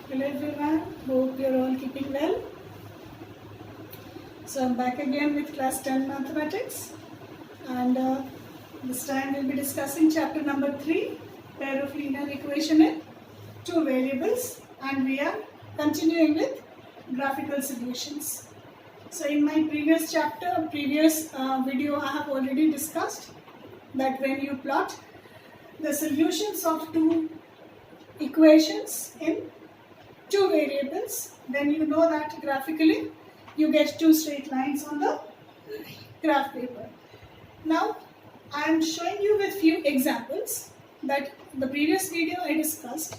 Hello everyone, hope you're all keeping well. So I'm back again with class 10 mathematics, and this time we'll be discussing chapter number 3, pair of linear equation in two variables, and we are continuing with graphical solutions. So in my previous video I have already discussed that when you plot the solutions of two equations in two variables, then you know that graphically you get two straight lines on the graph paper. Now I am showing you with few examples that the previous video I discussed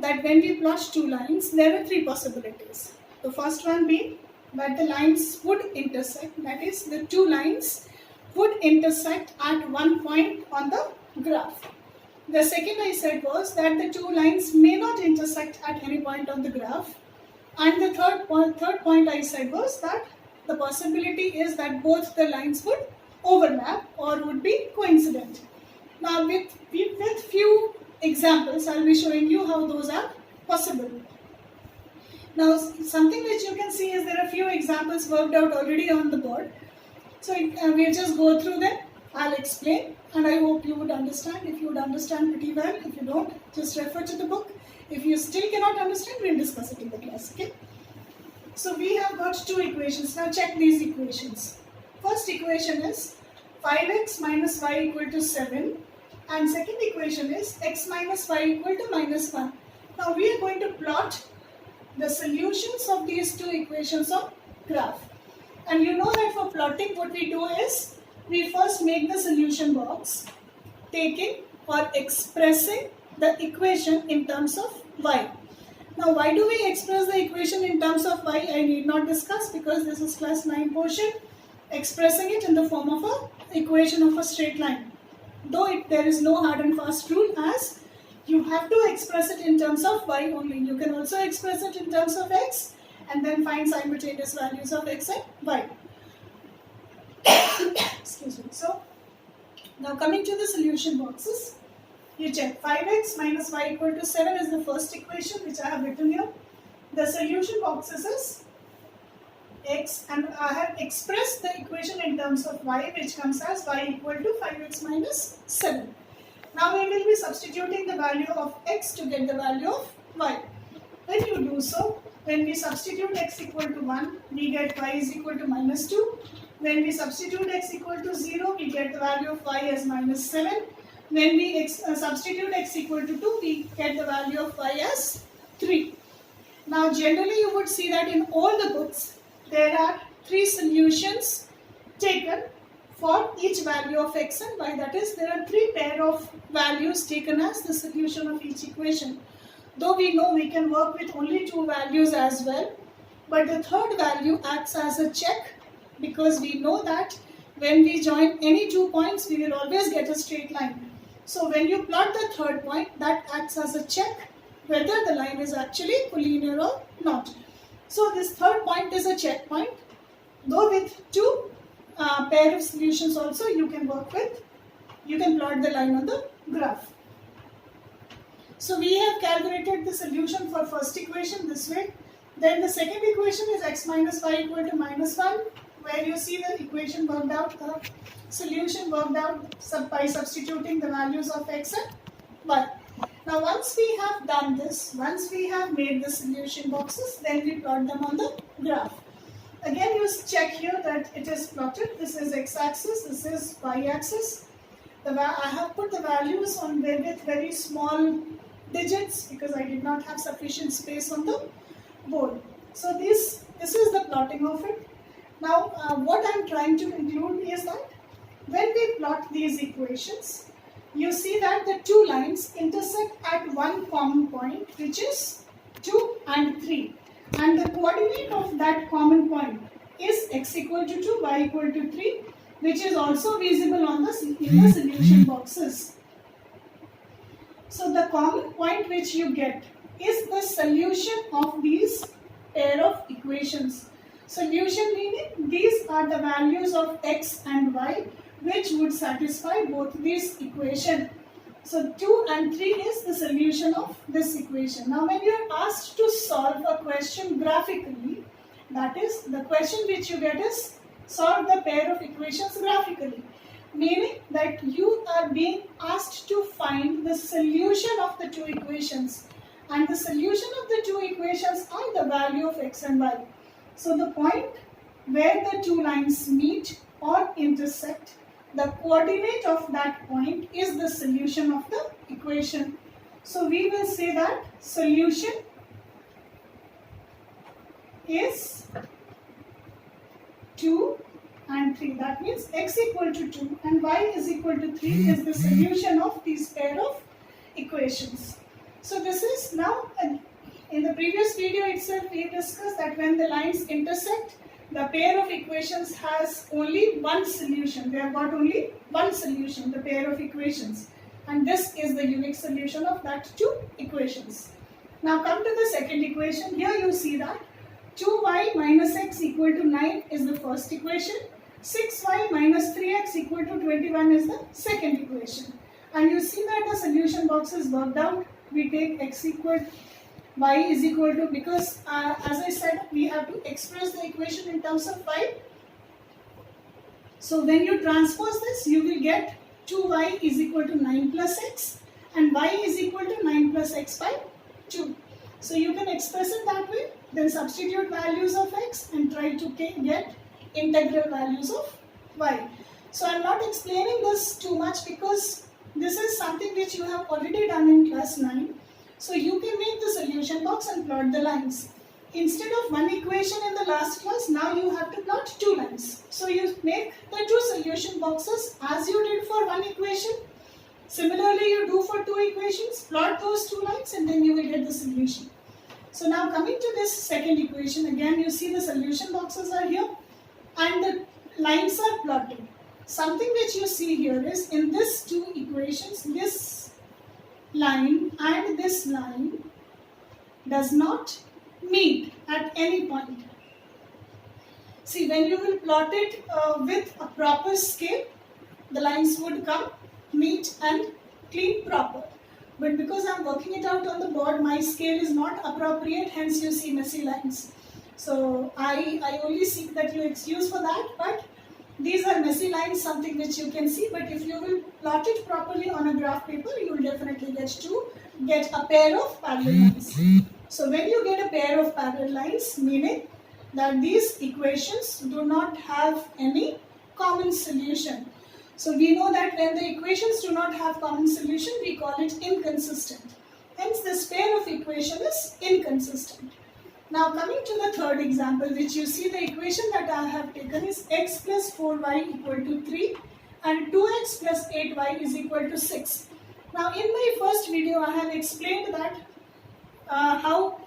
that when we plot two lines there are three possibilities. The first one being that the lines would intersect, that is the two lines would intersect at one point on the graph. The second I said was that the two lines may not intersect at any point on the graph. And the third point I said was that the possibility is that both the lines would overlap or would be coincident. Now with few examples, I'll be showing you how those are possible. Now something which you can see is there are few examples worked out already on the board. So we'll just go through them. I'll explain and I hope you would understand. If you would understand pretty well, if you don't, just refer to the book. If you still cannot understand, we'll discuss it in the class, okay? So we have got two equations. Now check these equations. First equation is 5x minus y equal to 7 and second equation is x minus y equal to minus 1. Now we are going to plot the solutions of these two equations on graph. And you know that for plotting what we do is we first make the solution box taking or expressing the equation in terms of y. Now why do we express the equation in terms of y? I need not discuss because this is class 9 portion. Expressing it in the form of a equation of a straight line. Though there is no hard and fast rule as you have to express it in terms of y only. You can also express it in terms of x and then find simultaneous values of x and y. Excuse me. So now coming to the solution boxes, you check 5x minus y equal to 7 is the first equation which I have written here. The solution boxes is x and I have expressed the equation in terms of y which comes as y equal to 5x minus 7. Now we will be substituting the value of x to get the value of y. When you do so, when we substitute x equal to 1, we get y is equal to minus 2. When we substitute x equal to 0, we get the value of y as minus 7. When we substitute x equal to 2, we get the value of y as 3. Now generally you would see that in all the books, there are three solutions taken for each value of x and y. That is, there are three pair of values taken as the solution of each equation. Though we know we can work with only two values as well, but the third value acts as a check because we know that when we join any 2 points, we will always get a straight line. So when you plot the third point, that acts as a check whether the line is actually collinear or not. So this third point is a check point. Though with two pair of solutions also you can work with, you can plot the line on the graph. So we have calculated the solution for first equation this way. Then the second equation is x minus y equal to minus 1, where you see the equation worked out, the solution worked out by substituting the values of x and y. Now once we have done this, once we have made the solution boxes, then we plot them on the graph. Again you check here that it is plotted. This is x-axis, this is y-axis. I have put the values on with very small digits because I did not have sufficient space on the board. So this is the plotting of it. Now what I am trying to include is that when we plot these equations, you see that the two lines intersect at one common point which is 2 and 3. And the coordinate of that common point is x equal to 2, y equal to 3, which is also visible on in the solution boxes. So the common point which you get is the solution of these pair of equations. Solution meaning these are the values of x and y which would satisfy both these equations. So 2 and 3 is the solution of this equation. Now when you are asked to solve a question graphically, that is, the question which you get is solve the pair of equations graphically. Meaning that you are being asked to find the solution of the two equations. And the solution of the two equations are the value of x and y. So the point where the two lines meet or intersect, the coordinate of that point is the solution of the equation. So we will say that solution is 2 and 3. That means x equal to 2 and y is equal to 3 is the solution of these pair of equations. So this is now, in the previous video itself we discussed that when the lines intersect, the pair of equations has only one solution. They have got only one solution, the pair of equations. And this is the unique solution of that two equations. Now come to the second equation. Here you see that 2y minus x equal to 9 is the first equation. 6y minus 3x equal to 21 is the second equation. And you see that the solution box is worked out. We take x equal y is equal to, because as I said, we have to express the equation in terms of y. So when you transpose this, you will get 2y is equal to 9 plus x and y is equal to 9 plus x by 2. So you can express it that way, then substitute values of x and try to get integral values of y. So I am not explaining this too much because this is something which you have already done in class 9. So you can make the solution box and plot the lines. Instead of one equation in the last class, now you have to plot two lines. So you make the two solution boxes as you did for one equation. Similarly, you do for two equations, plot those two lines and then you will get the solution. So now coming to this second equation, again you see the solution boxes are here and the lines are plotted. Something which you see here is in this two equations, this line and this line does not meet at any point. See, when you will plot it with a proper scale, the lines would come neat and clean proper. But because I am working it out on the board, my scale is not appropriate, hence you see messy lines. So I only seek that you excuse for that, but these are messy lines, something which you can see, but if you will plot it properly on a graph paper, you will definitely get a pair of parallel lines. So when you get a pair of parallel lines, meaning that these equations do not have any common solution. So we know that when the equations do not have common solution, we call it inconsistent. Hence this pair of equation is inconsistent. Now coming to the third example, which you see the equation that I have taken is x plus 4y equal to 3 and 2x plus 8y is equal to 6. Now in my first video I have explained that how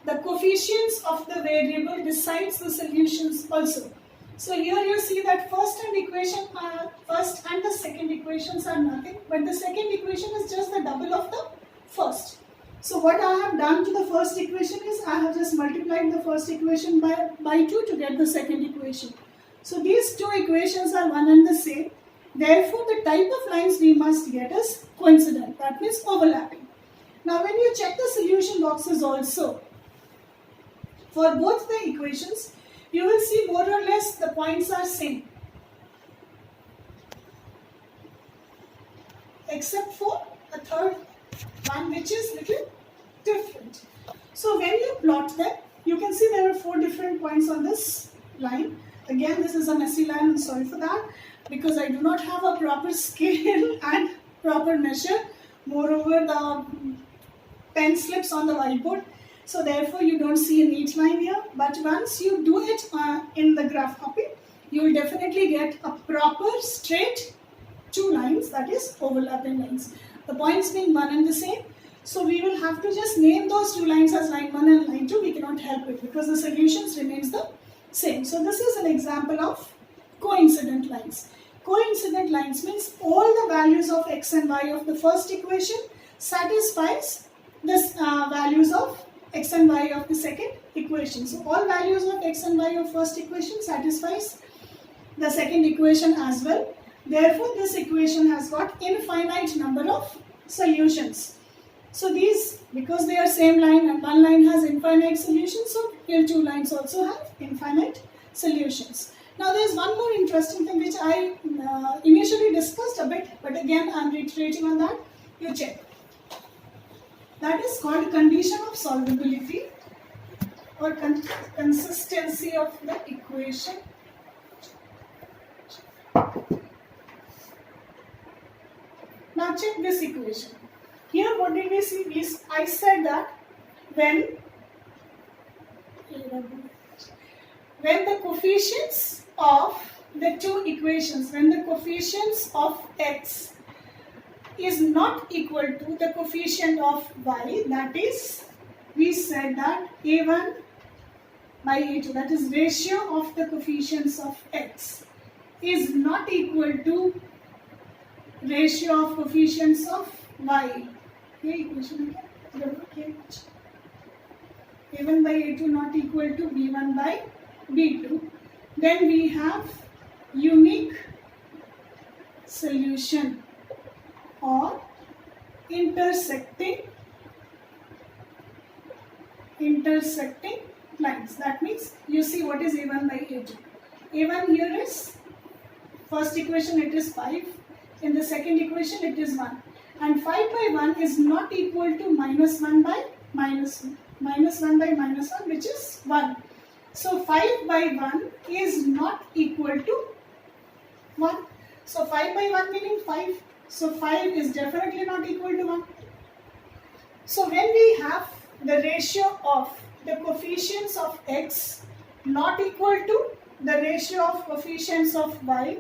the coefficients of the variable decides the solutions also. So here you see that first and the second equations are nothing, but the second equation is just the double of the first. So what I have done to the first equation is I have just multiplied the first equation by 2 to get the second equation. So these two equations are one and the same. Therefore the type of lines we must get is coincident, that means overlapping. Now when you check the solution boxes also, for both the equations, you will see more or less the points are same. Except for a third one which is little different. So when you plot them, you can see there are 4 different points on this line. Again, this is a messy line, I'm sorry for that, because I do not have a proper scale and proper measure. Moreover, the pen slips on the whiteboard. So therefore you don't see a neat line here. But once you do it in the graph copy, you will definitely get a proper straight two lines, that is overlapping lines. The points being one and the same. So we will have to just name those two lines as line 1 and line 2. We cannot help it because the solutions remains the same. So this is an example of coincident lines. Coincident lines means all the values of x and y of the first equation satisfies the values of x and y of the second equation. So all values of x and y of first equation satisfies the second equation as well. Therefore, this equation has got infinite number of solutions. So these, because they are same line and one line has infinite solutions, so here two lines also have infinite solutions. Now there is one more interesting thing which I initially discussed a bit, but again I am reiterating on that. You check. That is called condition of solvability or consistency of the equation. Now check this equation. Here what did we see? I said that when the coefficients of the two equations, when the coefficients of x is not equal to the coefficient of y, that is, we said that a1 by a2, that is ratio of the coefficients of x, is not equal to ratio of coefficients of y. Equation a1 by a2 not equal to b1 by b2. Then we have unique solution or intersecting lines. That means you see what is a1 by a2. a1 here is, first equation it is 5, in the second equation it is 1, and 5 by 1 is not equal to minus 1 by minus 1, minus 1 by minus 1, which is 1. So 5 by 1 is not equal to 1. So 5 by 1 meaning 5. So 5 is definitely not equal to 1. So when we have the ratio of the coefficients of x not equal to the ratio of coefficients of y,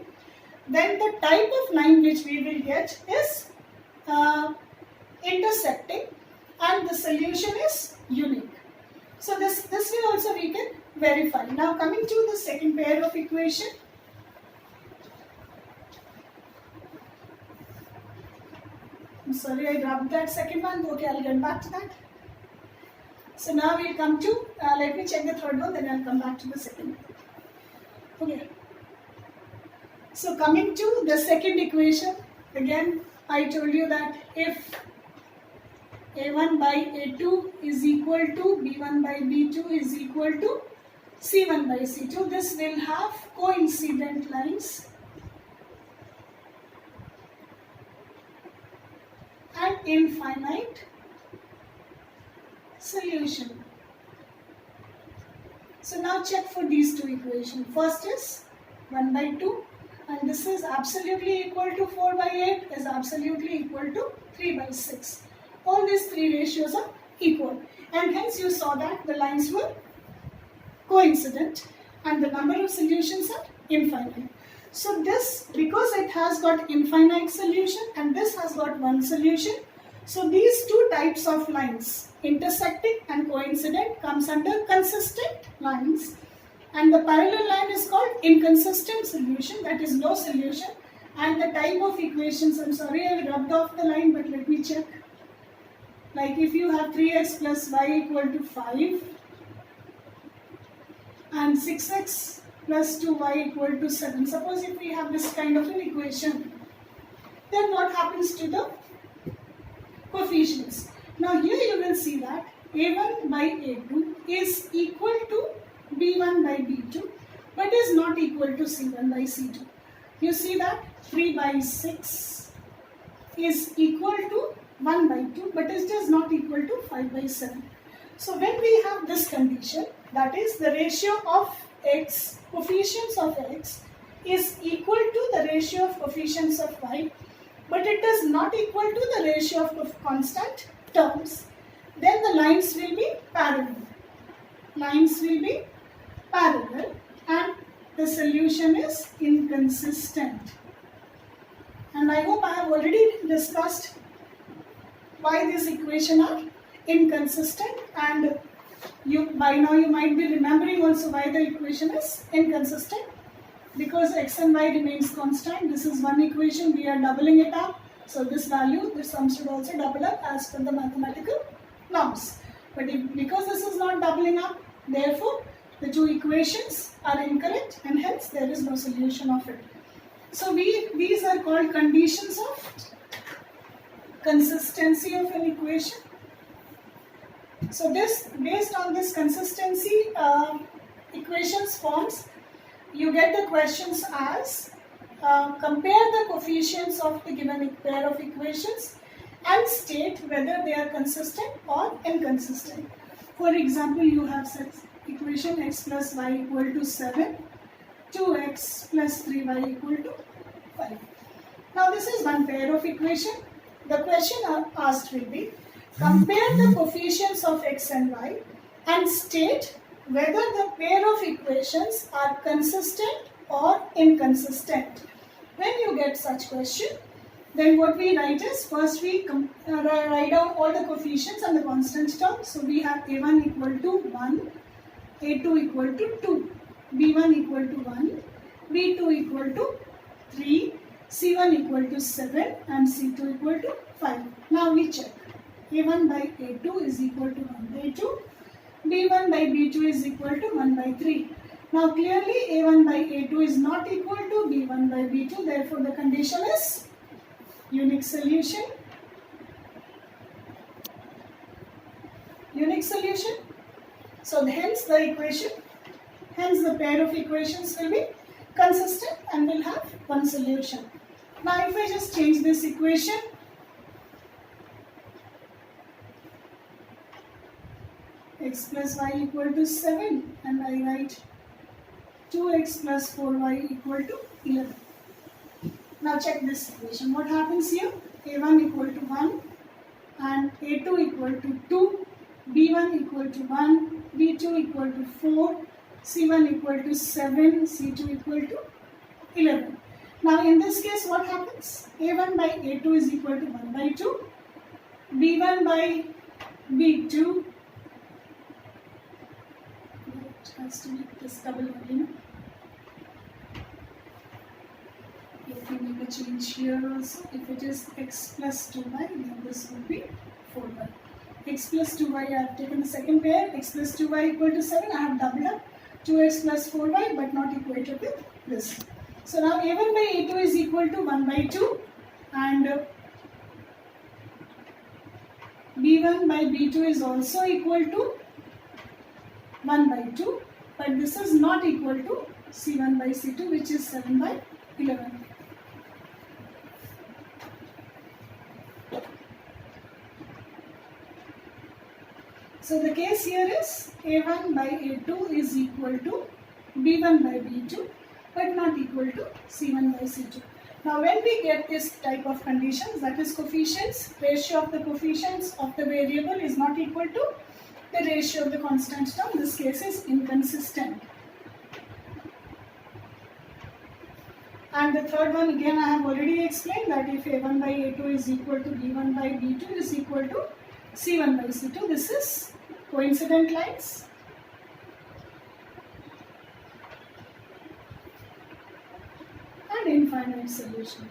then the type of line which we will get is intersecting and the solution is unique. So this way also we can verify. Now coming to the second pair of equation. I'm sorry I dropped that second one. Okay, I'll get back to that. So now we'll come to, let me check the third one, then I'll come back to the second. Okay. So coming to the second equation, again I told you that if a1 by a2 is equal to b1 by b2 is equal to c1 by c2, this will have coincident lines and infinite solution. So now check for these two equations. First is 1 by 2 and this is absolutely equal to 4 by 8 is absolutely equal to 3 by 6. All these three ratios are equal and hence you saw that the lines were coincident and the number of solutions are infinite. So this, because it has got infinite solution and this has got one solution, so these two types of lines, intersecting and coincident, comes under consistent lines, and the parallel line is called inconsistent solution, that is no solution. And the type of equations, I'm sorry I rubbed off the line, but let me check. Like if you have 3x plus y equal to 5 and 6x plus 2y equal to 7. Suppose if we have this kind of an equation, then what happens to the coefficients? Now here you will see that a1 by a2 is equal to b1 by b2 but is not equal to c1 by c2. You see that 3 by 6 is equal to 1 by 2 but it is not equal to 5 by 7. So when we have this condition, that is the ratio of x, coefficients of x is equal to the ratio of coefficients of y but it is not equal to the ratio of constant terms, then the lines will be parallel. Lines will be parallel and the solution is inconsistent. And I hope I have already discussed why these equations are inconsistent, and by now you might be remembering also why the equation is inconsistent, because x and y remains constant. This is one equation, we are doubling it up, so this value, this sum should also double up as per the mathematical norms. But because this is not doubling up, therefore the two equations are incorrect and hence there is no solution of it. So these are called conditions of consistency of an equation. So this, based on this consistency equations forms, you get the questions as compare the coefficients of the given pair of equations and state whether they are consistent or inconsistent. For example, you have such equation x plus y equal to 7, 2x plus 3y equal to 5. Now this is one pair of equation. The question asked will be, compare the coefficients of x and y and state whether the pair of equations are consistent or inconsistent. When you get such question, then what we write is, first we write down all the coefficients and the constant terms. So we have a1 equal to 1, a2 equal to 2, b1 equal to 1, b2 equal to 3, c1 equal to 7 and c2 equal to 5. Now we check. a1 by a2 is equal to 1 by 2, b1 by b2 is equal to 1 by 3. Now clearly a1 by a2 is not equal to b1 by b2, therefore the condition is unique solution. Unique solution. So hence the equation, hence the pair of equations will be consistent and will have one solution. Now if I just change this equation, x plus y equal to 7 and I write 2x plus 4y equal to 11. Now check this equation. What happens here? a1 equal to 1 and a2 equal to 2, b1 equal to 1, b2 equal to 4, c1 equal to 7, c2 equal to 11. Now in this case what happens? a1 by a2 is equal to 1 by 2, b1 by b2, it has to be this double value. If we make a change here also, if it is x plus 2y, then this will be 4y. X plus 2y, I have taken the second pair, x plus 2y equal to 7, I have doubled up 2x plus 4y but not equated with this. So now a1 by a2 is equal to 1 by 2 and b1 by b2 is also equal to 1 by 2, but this is not equal to c1 by c2, which is 7 by 11. So the case here is a1 by a2 is equal to b1 by b2 but not equal to c1 by c2. Now when we get this type of conditions, that is coefficients, ratio of the coefficients of the variable is not equal to the ratio of the constant term, this case is inconsistent. And the third one again I have already explained, that if a1 by a2 is equal to b1 by b2 is equal to c1 by c2, this is coincident lines. And infinite solution.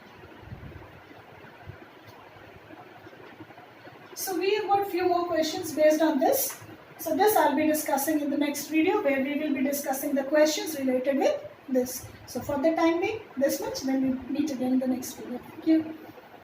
So we have got few more questions based on this. So this I'll be discussing in the next video, where we will be discussing the questions related with this. So for the time being, this much, then we meet again in the next video. Thank you.